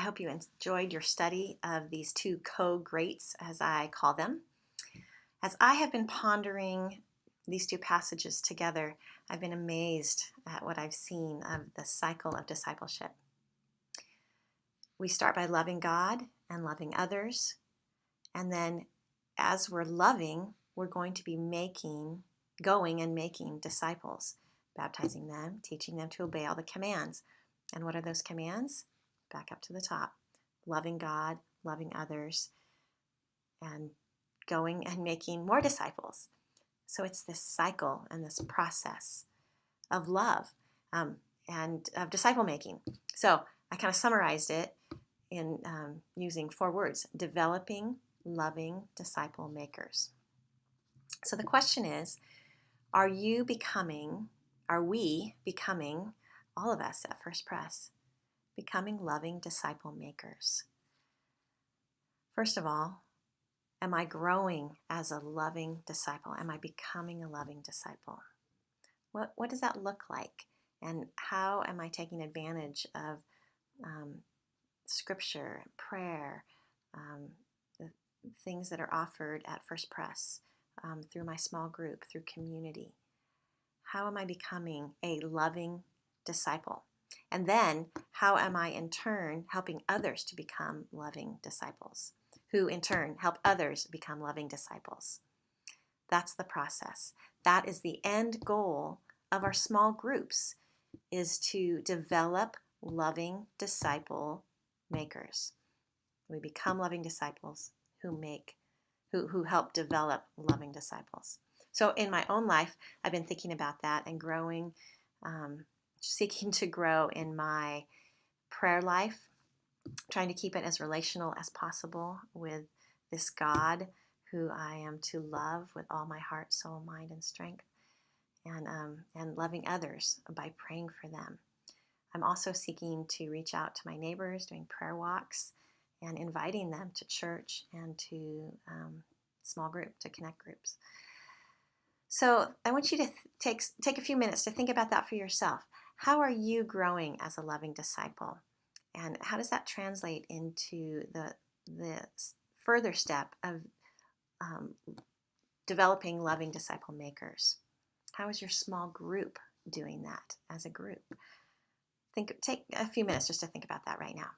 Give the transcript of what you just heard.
hope you enjoyed your study of these two co-greats, as I call them. As I have been pondering these two passages together, I've been amazed at what I've seen of the cycle of discipleship. We start by loving God and loving others, and then as we're loving, we're going to be going and making disciples, baptizing them, teaching them to obey all the commands. And what are those commands? Back up to the top. Loving God, loving others, and going and making more disciples. So it's this cycle and this process of love and of disciple making. So I kind of summarized it in using 4 words: developing, loving disciple makers. So the question is, are we becoming, all of us at First Pres, becoming loving disciple makers? First of all, am I growing as a loving disciple? Am I becoming a loving disciple? What does that look like? And how am I taking advantage of scripture, prayer, the things that are offered at First Pres, through my small group, through community? How am I becoming a loving disciple? And then how am I in turn helping others to become loving disciples, who in turn help others become loving disciples? That's the process. That is the end goal of our small groups, is to develop loving disciple makers. We become loving disciples who help develop loving disciples. So in my own life, I've been thinking about that and growing, seeking to grow in my prayer life, trying to keep it as relational as possible with this God who I am to love with all my heart, soul, mind, and strength, and loving others by praying for them. I'm also seeking to reach out to my neighbors, doing prayer walks, and inviting them to church and to small group, to connect groups. So I want you to take a few minutes to think about that for yourself. How are you growing as a loving disciple? And how does that translate into the further step of developing loving disciple makers? How is your small group doing that as a group? Take a few minutes just to think about that right now.